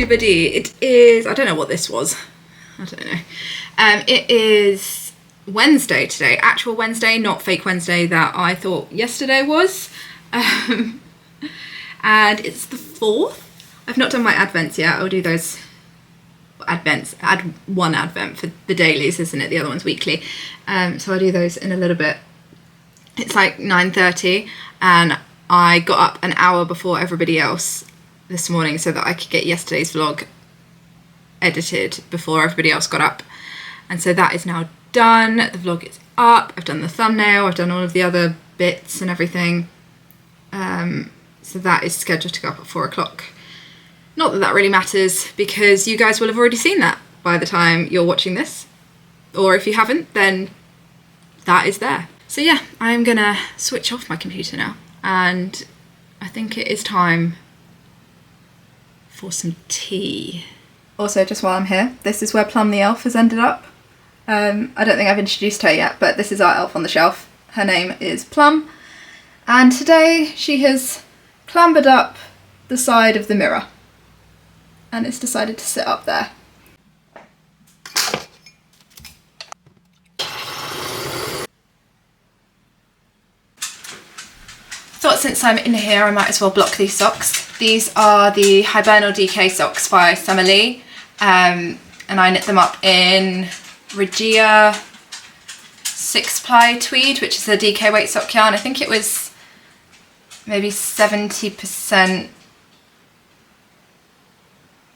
everybody. It is, I don't know what this was. I don't know. It is Wednesday today. Actual Wednesday, not fake Wednesday that I thought yesterday was. And it's the 4th. I've not done my advents yet. I'll do those advents. Add one advent for the dailies, isn't it? The other one's weekly. So I'll do those in a little bit. It's like 9:30 and I got up an hour before everybody else this morning so that I could get yesterday's vlog edited before everybody else got up. And so that is now done. The vlog is up. I've done the thumbnail. I've done all of the other bits and everything. So that is scheduled to go up at 4 o'clock. Not that that really matters because you guys will have already seen that by the time you're watching this. Or if you haven't, then that is there. So yeah, I'm gonna switch off my computer now and I think it is time for some tea. Also, just while I'm here, this is where Plum the elf has ended up. I don't think I've introduced her yet, but this is our elf on the shelf. Her name is Plum, and today she has clambered up the side of the mirror and it's decided to sit up there. Thought since I'm in here I might as well block these socks. These are the Hibernal DK socks by Summer Lee, and I knit them up in Regia 6-ply tweed, which is a DK weight sock yarn. I think it was maybe 70%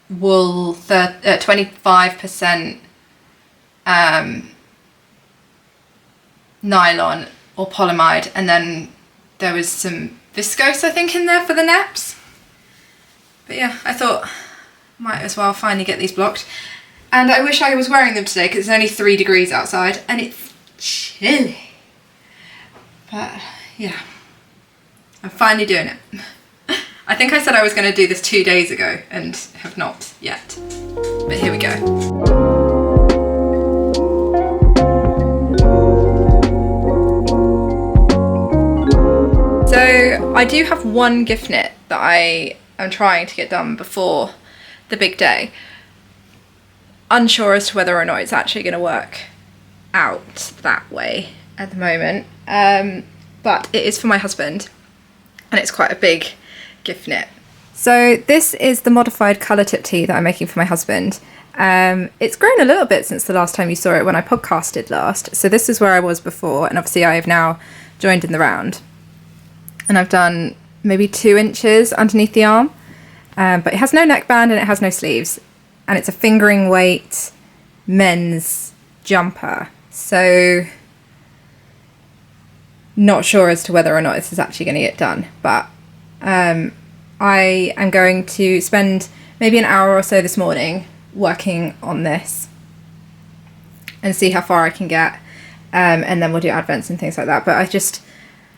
wool, 25% nylon or polyamide, and then there was some viscose I think in there for the naps. But yeah, I thought might as well finally get these blocked. And I wish I was wearing them today because it's only 3 degrees outside and it's chilly. But yeah, I'm finally doing it. I think I said I was going to do this 2 days ago and have not yet. But here we go. So I do have one gift knit that I am trying to get done before the big day. Unsure as to whether or not it's actually going to work out that way at the moment. But it is for my husband and it's quite a big gift knit. So this is the modified colour tip tee that I'm making for my husband. It's grown a little bit since the last time you saw it when I podcasted last. So this is where I was before, and obviously I have now joined in the round. And I've done maybe 2 inches underneath the arm, but it has no neckband and it has no sleeves, and it's a fingering weight men's jumper. So not sure as to whether or not this is actually going to get done, but I am going to spend maybe an hour or so this morning working on this and see how far I can get, and then we'll do advents and things like that. But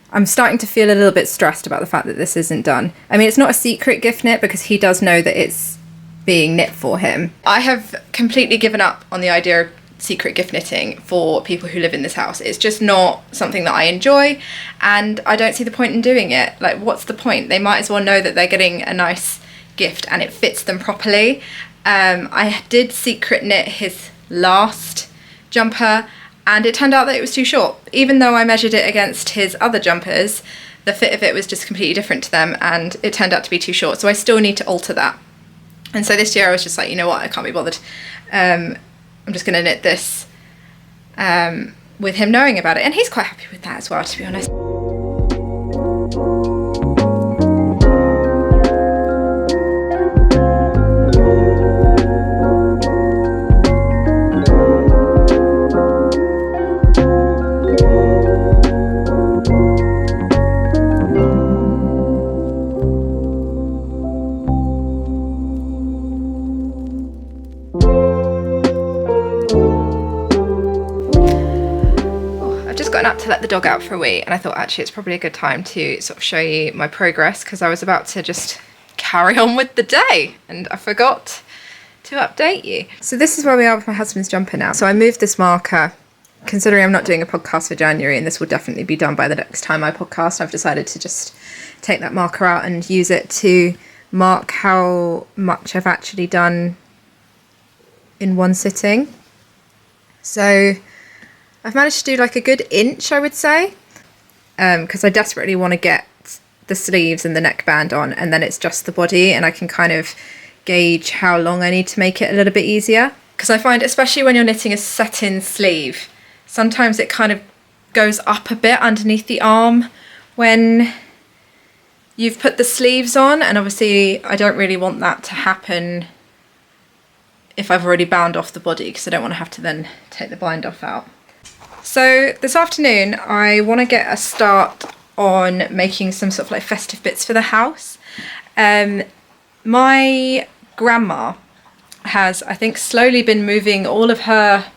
I'm starting to feel a little bit stressed about the fact that this isn't done. I mean, it's not a secret gift knit because he does know that it's being knit for him. I have completely given up on the idea of secret gift knitting for people who live in this house. It's just not something that I enjoy and I don't see the point in doing it. Like, what's the point? They might as well know that they're getting a nice gift and it fits them properly. I did secret knit his last jumper and it turned out that it was too short. Even though I measured it against his other jumpers, the fit of it was just completely different to them and it turned out to be too short. So I still need to alter that. And so this year I was just like, you know what, I can't be bothered. I'm just going to knit this with him knowing about it. And he's quite happy with that as well, to be honest. Up to let the dog out for a wee, and I thought actually it's probably a good time to sort of show you my progress because I was about to just carry on with the day and I forgot to update you. So this is where we are with my husband's jumper now. So I moved this marker, considering I'm not doing a podcast for January and this will definitely be done by the next time I podcast. I've decided to just take that marker out and use it to mark how much I've actually done in one sitting. So I've managed to do like a good inch, I would say, because I desperately want to get the sleeves and the neckband on, and then it's just the body, and I can kind of gauge how long I need to make it a little bit easier. Because I find, especially when you're knitting a set-in sleeve, sometimes it kind of goes up a bit underneath the arm when you've put the sleeves on, and obviously I don't really want that to happen if I've already bound off the body, because I don't want to have to then take the bind off out. So this afternoon I want to get a start on making some sort of like festive bits for the house. My grandma has, I think, slowly been moving all of her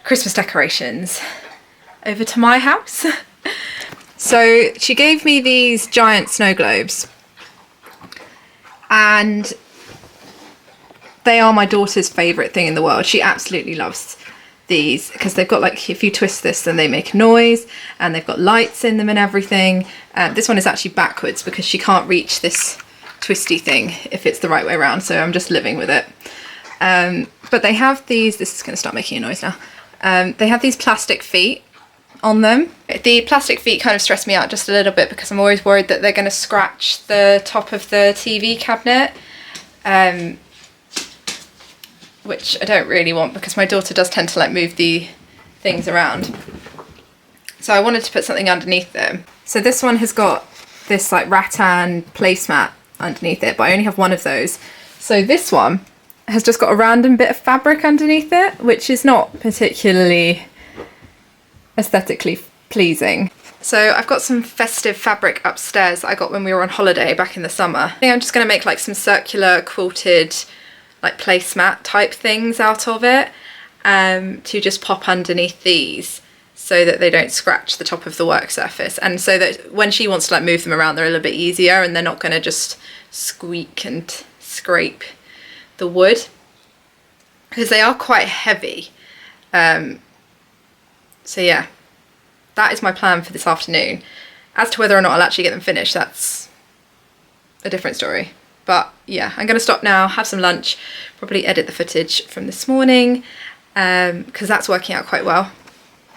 Christmas decorations over to my house. So she gave me these giant snow globes, and they are my daughter's favourite thing in the world. She absolutely loves these because they've got, like, if you twist this then they make a noise, and they've got lights in them and everything. This one is actually backwards because she can't reach this twisty thing if it's the right way around, so I'm just living with it. But they have these, this is going to start making a noise now. They have these plastic feet on them. The plastic feet kind of stress me out just a little bit because I'm always worried that they're going to scratch the top of the TV cabinet, which I don't really want because my daughter does tend to like move the things around. So I wanted to put something underneath them. So this one has got this like rattan placemat underneath it, but I only have one of those. So this one has just got a random bit of fabric underneath it, which is not particularly aesthetically pleasing. So I've got some festive fabric upstairs that I got when we were on holiday back in the summer. I think I'm just going to make like some circular quilted like placemat type things out of it, to just pop underneath these so that they don't scratch the top of the work surface, and so that when she wants to like move them around they're a little bit easier and they're not going to just squeak and scrape the wood, because they are quite heavy. So yeah, that is my plan for this afternoon. As to whether or not I'll actually get them finished, that's a different story. But yeah, I'm going to stop now, have some lunch, probably edit the footage from this morning, because that's working out quite well.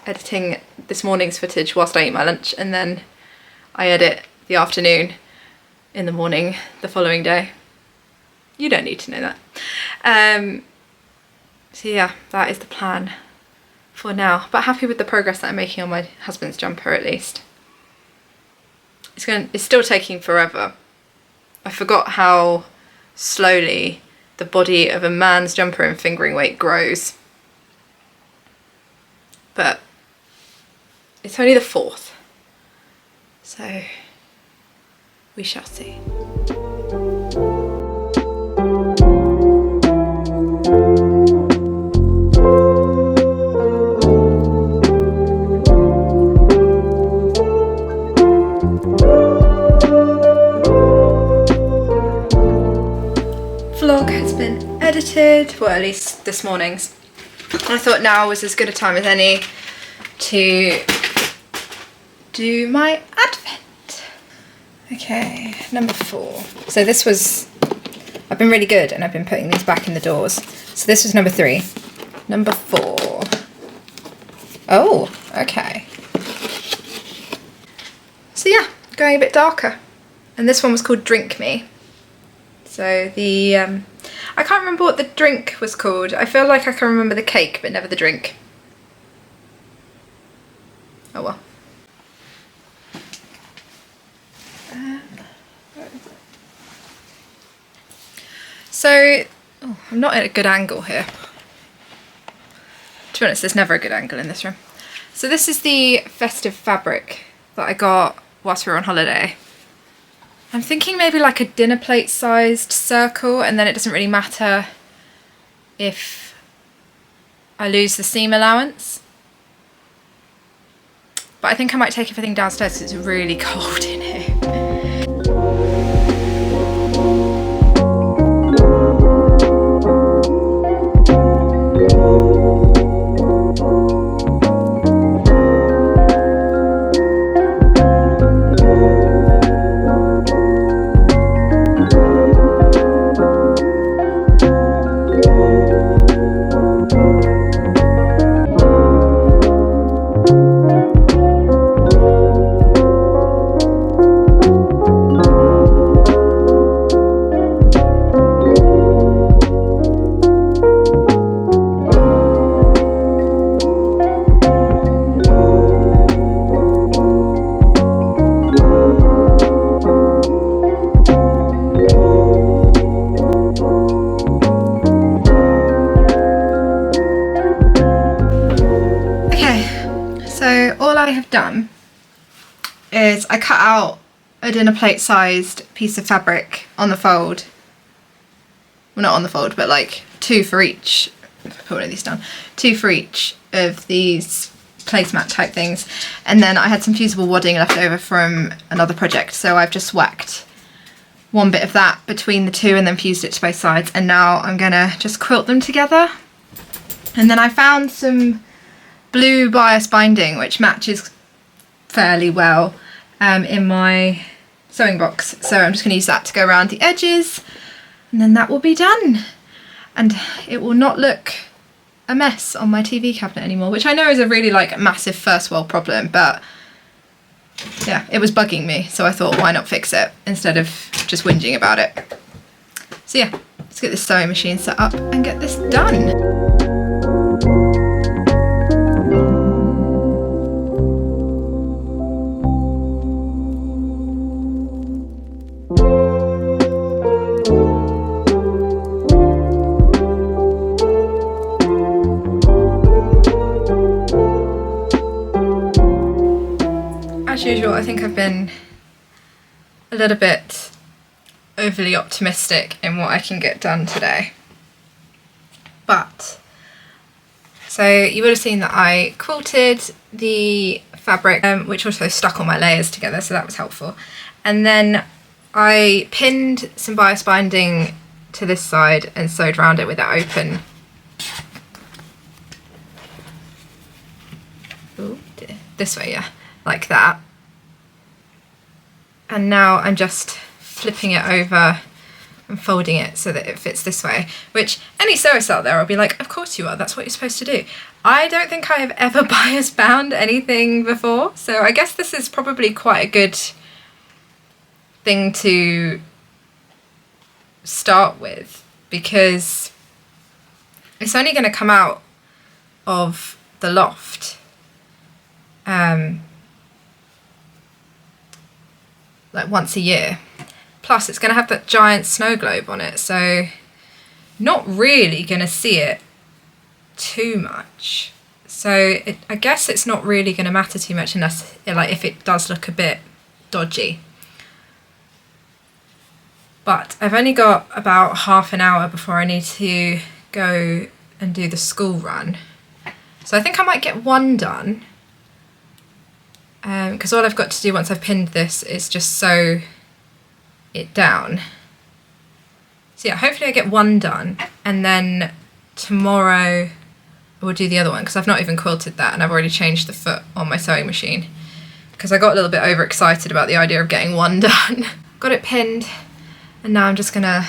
Editing this morning's footage whilst I eat my lunch, and then I edit the afternoon in the morning the following day. You don't need to know that. So yeah, that is the plan for now, but happy with the progress that I'm making on my husband's jumper at least. It's still taking forever. I forgot how slowly the body of a man's jumper in fingering weight grows. But it's only the 4th, so we shall see. Vlog has been edited, well, at least this morning's. I thought now was as good a time as any to do my advent. Okay, number 4. So this was, I've been really good and I've been putting these back in the doors. So this was number 3. Number 4. Oh, okay. So yeah, going a bit darker. And this one was called Drink Me. So the, I can't remember what the drink was called. I feel like I can remember the cake, but never the drink. Oh well. So, oh, I'm not at a good angle here. To be honest, there's never a good angle in this room. So this is the festive fabric that I got whilst we were on holiday. I'm thinking maybe like a dinner plate sized circle, and then it doesn't really matter if I lose the seam allowance. But I think I might take everything downstairs because it's really cold in here. I have done is I cut out a dinner plate sized piece of fabric on the fold. Well, not on the fold, but like 2 for each. If I put one of these down, 2 for each of these placemat type things. And then I had some fusible wadding left over from another project, so I've just whacked one bit of that between the two and then fused it to both sides. And now I'm gonna just quilt them together. And then I found some blue bias binding which matches fairly well in my sewing box, so I'm just going to use that to go around the edges, and then that will be done, and it will not look a mess on my TV cabinet anymore, which I know is a really like massive first world problem, but yeah, it was bugging me, so I thought why not fix it instead of just whinging about it. So yeah, let's get this sewing machine set up and get this done. As usual, I think I've been a little bit overly optimistic in what I can get done today. But, so you would have seen that I quilted the fabric, which also stuck all my layers together, so that was helpful. And then I pinned some bias binding to this side and sewed around it with it open. Ooh, this way, yeah, like that. And now I'm just flipping it over and folding it so that it fits this way, which any sewist out there will be like, of course you are, that's what you're supposed to do. I don't think I have ever bias bound anything before, so I guess this is probably quite a good thing to start with, because it's only going to come out of the loft like once a year. Plus it's going to have that giant snow globe on it, so not really going to see it too much. So I guess it's not really going to matter too much unless, like, if it does look a bit dodgy. But I've only got about half an hour before I need to go and do the school run. So I think I might get one done. Because all I've got to do once I've pinned this is just sew it down. So yeah, hopefully I get one done, and then tomorrow we'll do the other one, because I've not even quilted that and I've already changed the foot on my sewing machine because I got a little bit overexcited about the idea of getting one done. Got it pinned, and now I'm just gonna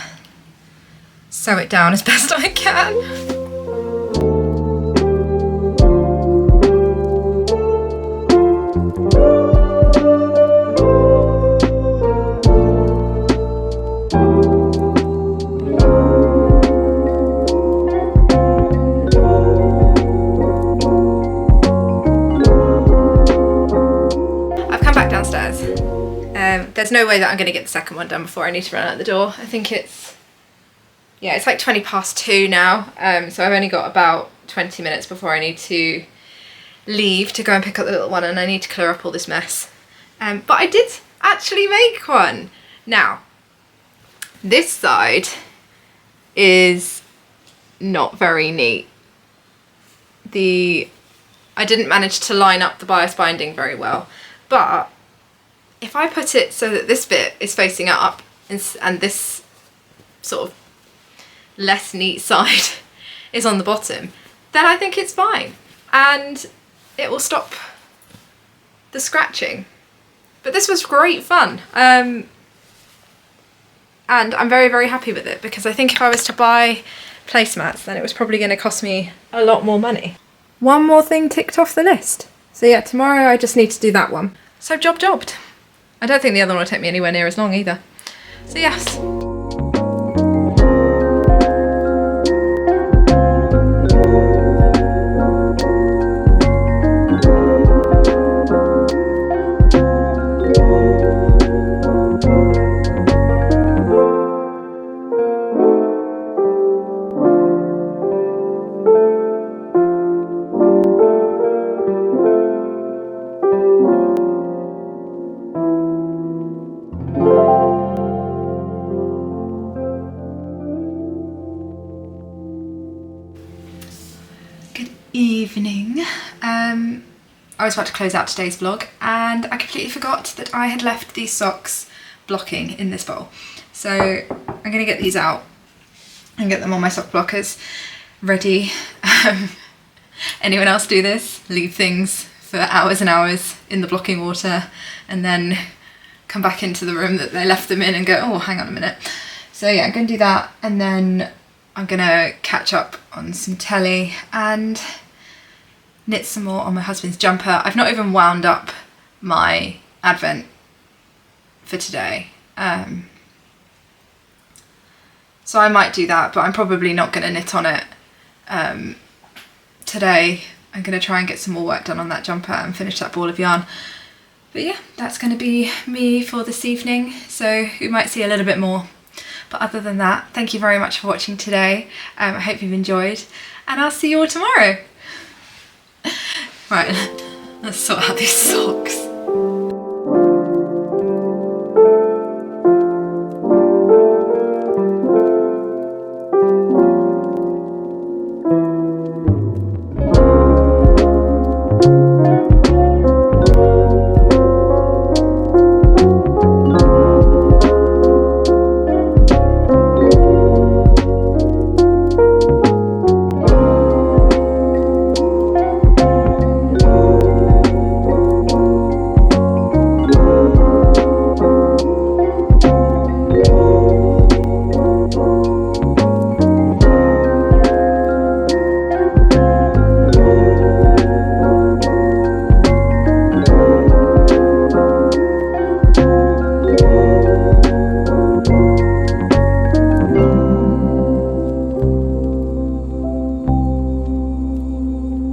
sew it down as best I can. There's no way that I'm going to get the second one done before I need to run out the door. I think it's like 2:20 now, so I've only got about 20 minutes before I need to leave to go and pick up the little one, and I need to clear up all this mess. But I did actually make one. Now, this side is not very neat. I didn't manage to line up the bias binding very well, but if I put it so that this bit is facing up and this sort of less neat side is on the bottom, then I think it's fine and it will stop the scratching. But this was great fun, and I'm very, very happy with it, because I think if I was to buy placemats, then it was probably going to cost me a lot more money. One more thing ticked off the list. So yeah, tomorrow I just need to do that one. So jobbed. I don't think the other one will take me anywhere near as long either. So yes. I was about to close out today's vlog and I completely forgot that I had left these socks blocking in this bowl. So I'm going to get these out and get them on my sock blockers ready. Anyone else do this? Leave things for hours and hours in the blocking water and then come back into the room that they left them in and go, oh, hang on a minute. So yeah, I'm going to do that, and then I'm going to catch up on some telly and knit some more on my husband's jumper. I've not even wound up my advent for today. So I might do that, but I'm probably not going to knit on it today. I'm going to try and get some more work done on that jumper and finish that ball of yarn. But yeah, that's going to be me for this evening, so we might see a little bit more. But other than that, thank you very much for watching today. I hope you've enjoyed, and I'll see you all tomorrow. Right, let's sort out these socks.